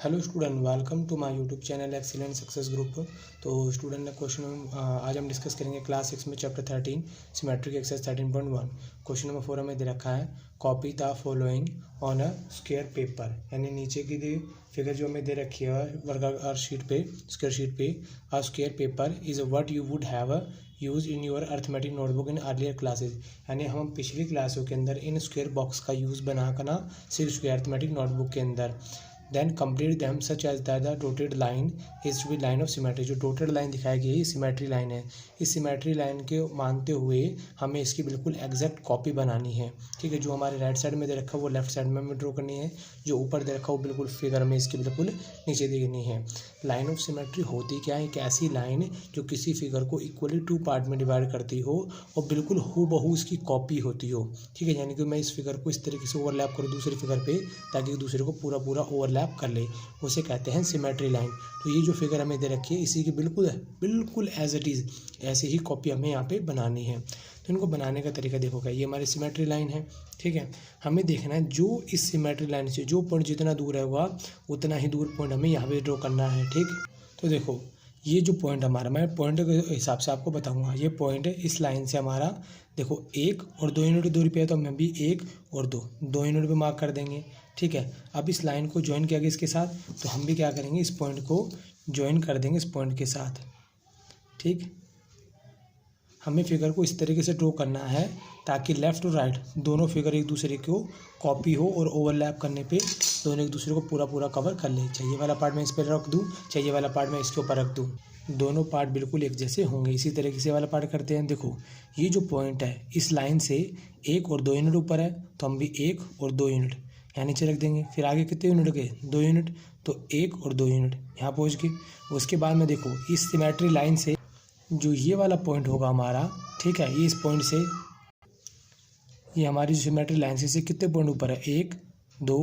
Hello student, welcome to my YouTube channel excellent success group. तो student ने question आज हम डिस्कस करेंगे क्लास 6 में chapter 13 symmetric exercise 13.1। Question number 4 हमें दे रखा है copy the following on a square paper, यानी नीचे की दी फिगर जो हमें दे रखी है वर्गाकार शीट पे, स्क्वायर शीट पे। A square paper is what you would have use in your arithmetic notebook in earlier classes, यानी हम पिछली क्लासों के अंदर इन स्क्वायर बॉक्स का यूज़ बना करना सीख चुके हैं अर्थमेटिक नोटबुक के अंदर। Then complete them such as that the dotted line is to be line of symmetry. जो डॉटेड लाइन दिखाई गई है सिमेट्री लाइन है। इस सिमेट्री लाइन के मानते हुए हमें इसकी बिल्कुल एग्जैक्ट कॉपी बनानी है। ठीक है, जो हमारे राइट साइड में दे रखा है वो लेफ्ट साइड में हमें ड्रॉ करनी है, जो ऊपर दे रखा है वो बिल्कुल फिगर में इसकी बिल्कुल नीचे देनी है। लाइन ऑफ सिमेट्री होती क्या है? एक ऐसी लाइन जो किसी फिगर को इक्वली टू पार्ट में डिवाइड करती हो और बिल्कुल हूबहू इसकी कॉपी होती हो। ठीक है, यानी कि मैं इस फिगर को इस तरीके से ओवरलैप करूँ दूसरी फिगर पे ताकि दूसरे को पूरा पूरा ओवरलैप कर ले, उसे कहते हैं सिमेट्री लाइन। तो ये जो फिगर हमें दे रखी है इसी की बिल्कुल एज इट इज़ ऐसी ही कॉपी हमें यहाँ पे बनानी है। तो इनको बनाने का तरीका देखो क्या, ये हमारी सिमेट्री लाइन है। ठीक है, हमें देखना है जो इस सिमेट्री लाइन से जो पॉइंट जितना दूर है हुआ उतना ही दूर पॉइंट हमें यहाँ पे ड्रॉ करना है। ठीक, तो देखो ये जो पॉइंट हमारा, मैं पॉइंट के हिसाब से आपको बताऊंगा। ये पॉइंट है इस लाइन से हमारा, देखो 1 और 2 यूनिट दूरी पे है, तो हम भी 1 और 2 यूनिट पे मार्क कर देंगे। ठीक है, अब इस लाइन को ज्वाइन किया गया इसके साथ, तो हम भी क्या करेंगे, इस पॉइंट को ज्वाइन कर देंगे इस पॉइंट के साथ। ठीक, हमें फिगर को इस तरीके से ड्रॉ करना है ताकि लेफ़्ट और राइट दोनों फिगर एक दूसरे को कॉपी हो और ओवरलैप करने पे दोनों एक दूसरे को पूरा पूरा कवर कर ले। चाहिए वाला पार्ट मैं इस पर रख दूँ, चाहिए वाला पार्ट मैं इसके ऊपर रख दूँ, दोनों पार्ट बिल्कुल एक जैसे होंगे। इसी तरीके से वाला पार्ट करते हैं। देखो ये जो पॉइंट है इस लाइन से 1 और 2 यूनिट ऊपर है, तो हम भी 1 और 2 यूनिट यहाँ नीचे रख देंगे। फिर आगे कितने यूनिट गए, 2 यूनिट, तो 1 और 2 यूनिट यहाँ पहुँच गए। उसके बाद में देखो इस सिमेट्री लाइन से जो ये वाला पॉइंट होगा हमारा, ठीक है, ये इस पॉइंट से, ये हमारी जो सिमेट्री लाइन से कितने पॉइंट ऊपर है, 1 2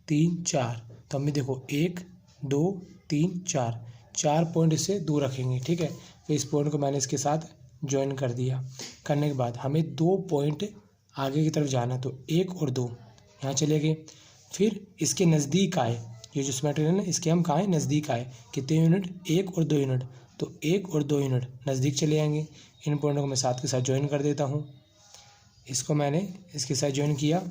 3 4, तो हमें देखो 1 2 3 4 पॉइंट इससे दूर रखेंगे। ठीक है, तो इस पॉइंट को मैंने इसके साथ ज्वाइन कर दिया। करने के बाद हमें 2 पॉइंट आगे की तरफ जाना, तो 1 और 2 यहाँ चले गए। फिर इसके नज़दीक आए, ये जो सिमेट्री लाइन है इसके हम कहाँ आए, नज़दीक आए। कितने यूनिट, 1 और 2 यूनिट, तो 1 और 2 यूनिट नज़दीक चले आएंगे। इन पॉइंटों को मैं साथ के साथ ज्वाइन कर देता हूँ। इसको मैंने इसके साथ ज्वाइन किया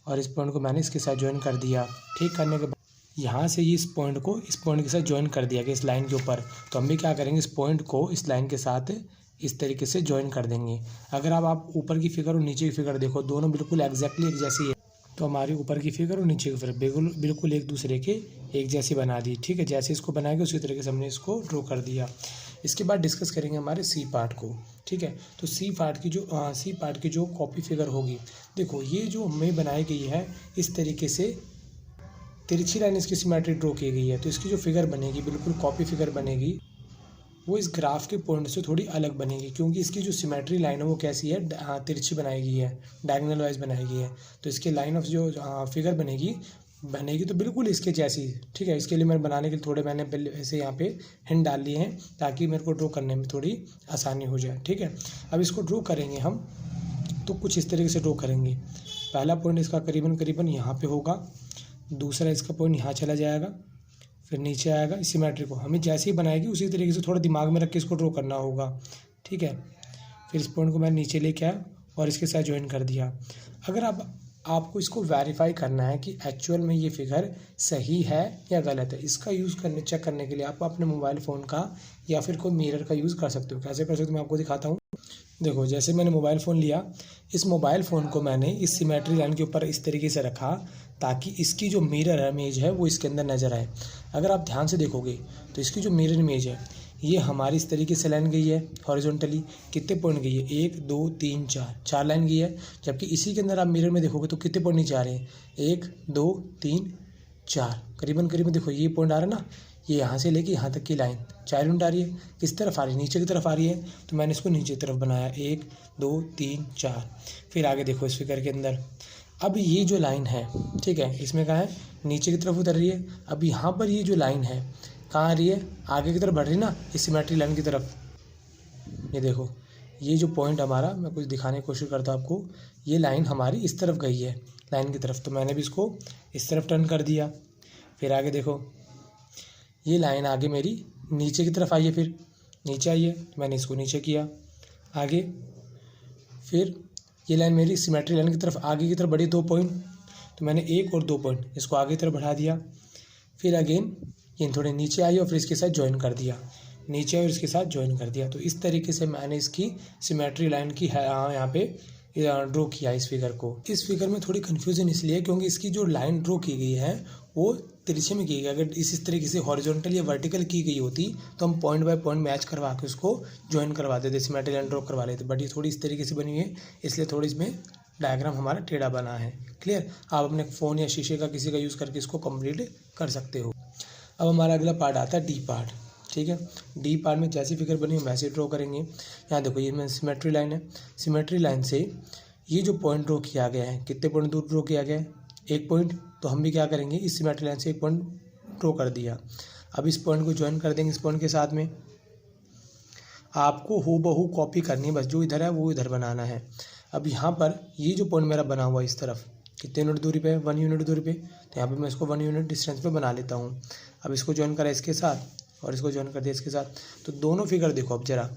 और इस पॉइंट को मैंने इसके साथ ज्वाइन कर दिया। ठीक, करने के बाद यहाँ से ये इस पॉइंट को इस पॉइंट के साथ ज्वाइन कर दिया गया इस लाइन के ऊपर, तो हम भी क्या करेंगे, इस पॉइंट को इस लाइन के साथ इस तरीके से ज्वाइन कर देंगे। अगर आप ऊपर की फिगर और नीचे की फिगर देखो, दोनों बिल्कुल एग्जैक्टली एक जैसी है, तो हमारी ऊपर की फिगर और नीचे की फिगर बिल्कुल एक दूसरे के एक जैसी बना दी। ठीक है, जैसे इसको बनाएंगे उसी तरीके से हमने इसको ड्रॉ कर दिया। इसके बाद डिस्कस करेंगे हमारे सी पार्ट को। ठीक है, तो सी पार्ट की जो कॉपी फिगर होगी, देखो ये जो हमें बनाई गई है इस तरीके से तिरछी लाइन इसकी सिमेट्री ड्रॉ की गई है, तो इसकी जो फिगर बनेगी बिल्कुल कॉपी फिगर बनेगी, वो इस ग्राफ के पॉइंट से थोड़ी अलग बनेगी, क्योंकि इसकी जो सिमेट्री लाइन है वो कैसी है, तिरछी बनाई गई है, डायगोनल वाइज बनाई गई है। तो इसके लाइन ऑफ जो फिगर बनेगी तो बिल्कुल इसके जैसी। ठीक है, इसके लिए मैं बनाने के लिए थोड़े मैंने पहले ऐसे यहाँ पे हिंट डाल लिए हैं ताकि मेरे को ड्रॉ करने में थोड़ी आसानी हो जाए। ठीक है, अब इसको ड्रॉ करेंगे हम, तो कुछ इस तरीके से ड्रॉ करेंगे। पहला पॉइंट इसका करीबन यहाँ पे होगा, दूसरा इसका पॉइंट यहाँ चला जाएगा, फिर नीचे आएगा। इस सिमेट्री को हमें जैसे ही बनाएगी उसी तरीके से थोड़ा दिमाग में रख के इसको ड्रॉ करना होगा। ठीक है, फिर इस पॉइंट को मैं नीचे लेके आया और इसके साथ ज्वाइन कर दिया। अगर आपको इसको वेरीफाई करना है कि एक्चुअल में ये फिगर सही है या गलत है, इसका यूज़ चेक करने के लिए आप अपने मोबाइल फ़ोन का या फिर कोई मिरर का यूज़ कर सकते हो। कैसे कर सकते हो मैं आपको दिखाता हूँ। देखो जैसे मैंने मोबाइल फ़ोन लिया, इस मोबाइल फ़ोन को मैंने इस सिमेट्री लाइन के ऊपर इस तरीके से रखा ताकि इसकी जो मिरर इमेज है वो इसके अंदर नज़र आए। अगर आप ध्यान से देखोगे तो इसकी जो मिरर इमेज है ये हमारी इस तरीके से लाइन गई है हॉरिजॉन्टली। कितने पॉइंट गई है, 1 2 3 4 लाइन गई है। जबकि इसी के अंदर आप मिरर में देखोगे तो कितने पॉइंट नीचे आ रहे हैं, 1 2 3 4, करीबन देखो ये पॉइंट आ रहा है ना, ये यहाँ से लेके यहाँ तक की लाइन 4 यूनिट आ रही है। किस तरफ आ रही है, नीचे की तरफ आ रही है, तो मैंने इसको नीचे की तरफ बनाया, 1 2 3 4। फिर आगे देखो इस फिगर के अंदर, अब ये जो लाइन है, ठीक है, इसमें कहाँ है, नीचे की तरफ उतर रही है। अब यहाँ पर ये जो लाइन है कहाँ आ रही है, आगे की तरफ बढ़ रही है ना, इस सिमेट्री लाइन की तरफ। ये देखो ये जो पॉइंट हमारा, मैं कुछ दिखाने की कोशिश करता हूँ आपको, ये लाइन हमारी इस तरफ गई है लाइन की तरफ, तो मैंने भी इसको इस तरफ टर्न कर दिया। फिर आगे देखो, ये लाइन आगे मेरी नीचे की तरफ आई है, फिर नीचे आई है तो मैंने इसको नीचे किया। आगे फिर ये लाइन मेरी सिमेट्री लाइन की तरफ आगे की तरफ बढ़ी 2 पॉइंट, तो मैंने 1 और 2 पॉइंट इसको आगे की तरफ बढ़ा दिया। फिर अगेन ये थोड़े नीचे आई और फिर इसके साथ ज्वाइन कर दिया, नीचे और इसके साथ ज्वाइन कर दिया। तो इस तरीके से मैंने इसकी सिमेट्री लाइन की यहाँ पे ड्रॉ किया इस फिगर को। इस फिगर में थोड़ी कन्फ्यूजन इसलिए क्योंकि इसकी जो लाइन ड्रॉ की गई है वो तिरछे में की गई। अगर इस तरीके से हॉरिजॉन्टल या वर्टिकल की गई होती तो हम पॉइंट बाय पॉइंट मैच करवा के उसको ज्वाइन करवा देते, सिमेट्री लाइन ड्रॉ करवा लेते। बट ये थोड़ी इस तरीके से बनी है, इसलिए थोड़ी इसमें डायग्राम हमारा टेढ़ा बना है। क्लियर? आप अपने फ़ोन या शीशे का किसी का यूज़ करके इसको कंप्लीट कर सकते हो। अब हमारा अगला पार्ट आता है डी पार्ट। ठीक है, डी पार्ट में जैसी फिगर बनी है वैसे ड्रॉ करेंगे। यहाँ देखो, ये मैं सिमेट्री लाइन है, सिमेट्री लाइन से ये जो पॉइंट ड्रॉ किया गया है, कितने पॉइंट दूर ड्रॉ किया गया है? 1 पॉइंट। तो हम भी क्या करेंगे, इस सिमेट्री लाइन से 1 पॉइंट ड्रॉ कर दिया। अब इस पॉइंट को ज्वाइन कर देंगे इस पॉइंट के साथ में। आपको हूबहू कॉपी करनी है, बस जो इधर है वो इधर बनाना है। अब यहाँ पर ये जो पॉइंट मेरा बना हुआ है इस तरफ, कितने यूनिट दूरी पे है? 1 यूनिट दूरी पे। तो यहाँ पे मैं इसको 1 यूनिट डिस्टेंस पे बना लेता हूँ। अब इसको ज्वाइन करा इसके साथ और इसको ज्वाइन कर दिया इसके साथ। तो दोनों फिगर देखो अब जरा,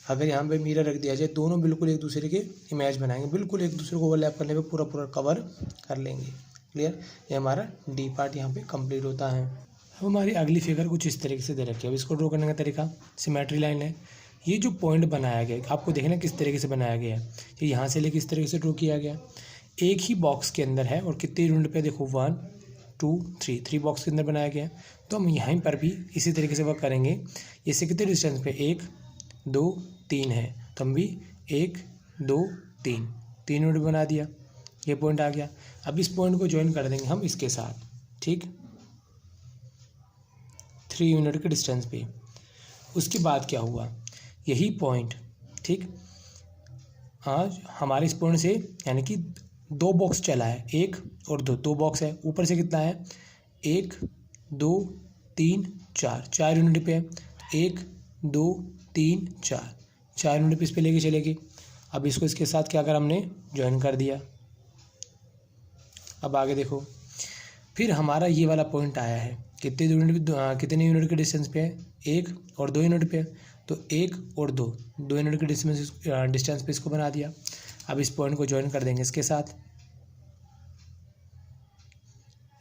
अगर यहाँ पे मिरर रख दिया जाए, दोनों बिल्कुल एक दूसरे के इमेज बनाएंगे, बिल्कुल एक दूसरे को ओवरलैप करने पे पूरा कवर कर लेंगे। क्लियर? ये हमारा डी पार्ट यहाँ पे कंप्लीट होता है। अब हमारी अगली फिगर कुछ इस तरीके से दे रखी है। अब इसको ड्रॉ करने का तरीका, सिमेट्री लाइन है, ये जो पॉइंट बनाया गया आपको देखना किस तरीके से बनाया गया है। ये यहाँ से लेके इस तरीके से ड्रॉ किया गया, एक ही बॉक्स के अंदर है और कितने यूनिट पे देखो 1 2 3 बॉक्स के अंदर बनाया गया है। तो हम यहाँ पर भी इसी तरीके से वर्क करेंगे। इससे कितने डिस्टेंस पे? 1 2 3 है, तो हम भी 1 2 3 यूनिट बना दिया, ये पॉइंट आ गया। अब इस पॉइंट को ज्वाइन कर देंगे हम इसके साथ, ठीक, 3 यूनिट के डिस्टेंस पे। उसके बाद क्या हुआ, यही पॉइंट, ठीक, आज हमारे इस पॉइंट से यानी कि 2 बॉक्स चला है, 1 और 2 बॉक्स है, ऊपर से कितना है? 1 2 3 4 यूनिट पे है। 1 2 3 4 यूनिट पे इस पे लेके चलेगी। अब इसको इसके साथ क्या कर हमने ज्वाइन कर दिया। अब आगे देखो, फिर हमारा ये वाला पॉइंट आया है, कितने कितने यूनिट के डिस्टेंस पे है? 1 और 2 यूनिट पे है। तो 1 और 2 यूनिट के डिस्टेंस पे इसको बना दिया। अब इस पॉइंट को ज्वाइन कर देंगे इसके साथ,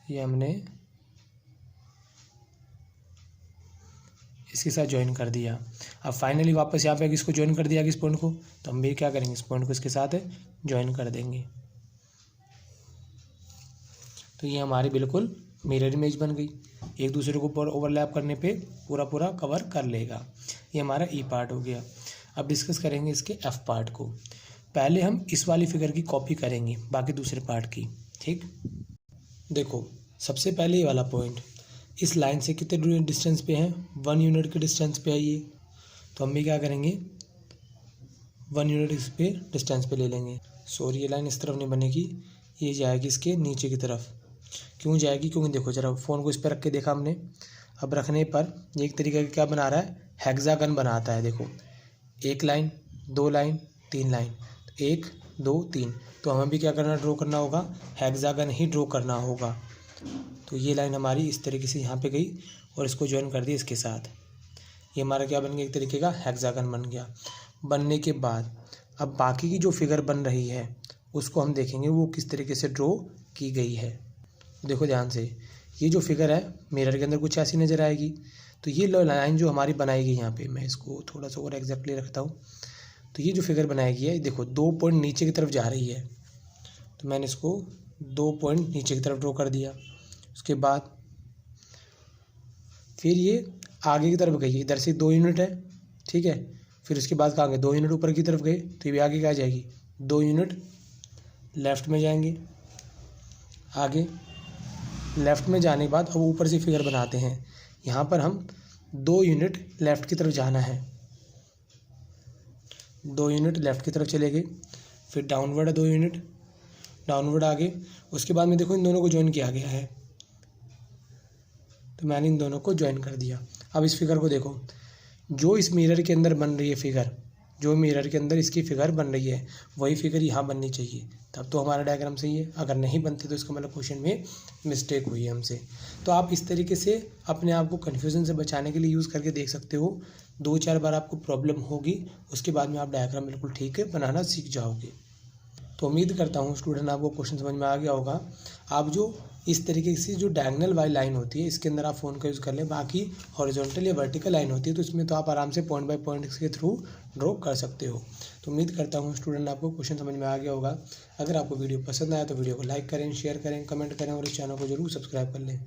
ये हमने इसके साथ ज्वाइन कर दिया। अब फाइनली वापस यहाँ पे इसको ज्वाइन कर दिया इस पॉइंट को, तो हम भी क्या करेंगे, इस पॉइंट को इसके साथ ज्वाइन कर देंगे। तो ये हमारी बिल्कुल मिरर इमेज बन गई, एक दूसरे को ऊपर ओवरलैप करने पे पूरा कवर कर लेगा। ये हमारा ई पार्ट हो गया। अब डिस्कस करेंगे इसके एफ पार्ट को। पहले हम इस वाली फिगर की कॉपी करेंगे, बाकी दूसरे पार्ट की, ठीक। देखो, सबसे पहले ये वाला पॉइंट इस लाइन से कितने डिस्टेंस पे है? 1 यूनिट के डिस्टेंस पे है ये। तो हम भी क्या करेंगे, 1 यूनिट इस पे डिस्टेंस पे ले लेंगे। सॉरी, ये लाइन इस तरफ नहीं बनेगी, ये जाएगी इसके नीचे की तरफ। क्यों जाएगी? क्योंकि देखो जरा, फ़ोन को इस पर रख के देखा हमने, अब रखने पर ये एक तरीके का क्या बना रहा है, हेक्सागन बनाता है। देखो, 1 लाइन 2 लाइन 3 लाइन, 1 2 3। तो हमें भी क्या करना, ड्रॉ करना होगा, हेक्सागन ही ड्रॉ करना होगा। तो ये लाइन हमारी इस तरीके से यहाँ पे गई और इसको ज्वाइन कर दिया इसके साथ। ये हमारा क्या बन गया, एक तरीके का हेक्सागन बन गया। बनने के बाद अब बाकी की जो फिगर बन रही है उसको हम देखेंगे वो किस तरीके से ड्रॉ की गई है। देखो ध्यान से, ये जो फिगर है मिरर के अंदर कुछ ऐसी नज़र आएगी। तो ये लाइन जो हमारी बनाई गई यहाँ पे, मैं इसको थोड़ा सा और एग्जैक्टली रखता हूँ। तो ये जो फिगर बनाई गई है, देखो 2 पॉइंट नीचे की तरफ जा रही है, तो मैंने इसको 2 पॉइंट नीचे की तरफ ड्रॉ कर दिया। उसके बाद फिर ये आगे की तरफ गई, इधर से 2 यूनिट है, ठीक है। फिर उसके बाद कहाँ गए, 2 यूनिट ऊपर की तरफ गए, तो ये भी आगे क्या जाएगी, 2 यूनिट लेफ़्ट में जाएंगे। आगे लेफ़्ट में जाने के बाद अब ऊपर से फिगर बनाते हैं। यहाँ पर हम 2 यूनिट लेफ़्ट की तरफ जाना है, 2 यूनिट लेफ़्ट की तरफ चले गए। फिर डाउनवर्ड है 2 यूनिट, डाउनवर्ड आगे। उसके बाद में देखो इन दोनों को ज्वाइन किया गया है, तो मैंने इन दोनों को ज्वाइन कर दिया। अब इस फिगर को देखो, जो इस मिरर के अंदर बन रही है फिगर, जो मिरर के अंदर इसकी फिगर बन रही है वही फिगर यहाँ बननी चाहिए, तब तो हमारा डायग्राम सही है। अगर नहीं बनती तो इसका मतलब क्वेश्चन में मिस्टेक हुई है हमसे। तो आप इस तरीके से अपने आप को कन्फ्यूज़न से बचाने के लिए यूज़ करके देख सकते हो। 2-4 बार आपको प्रॉब्लम होगी, उसके बाद में आप डायग्राम बिल्कुल ठीक है बनाना सीख जाओगे। तो उम्मीद करता हूँ स्टूडेंट आपको क्वेश्चन समझ में आ गया होगा। आप जो इस तरीके से जो डायगोनल वाली लाइन होती है इसके अंदर आप फ़ोन का यूज़ कर लें, बाकी हॉरिजॉन्टल या वर्टिकल लाइन होती है तो इसमें तो आप आराम से पॉइंट बाय पॉइंट के थ्रू ड्रॉ कर सकते हो। तो उम्मीद करता हूँ स्टूडेंट आपको क्वेश्चन समझ में आ गया होगा। अगर आपको वीडियो पसंद आया तो वीडियो को लाइक करें, शेयर करें, कमेंट करें और इस चैनल को जरूर सब्सक्राइब कर लें।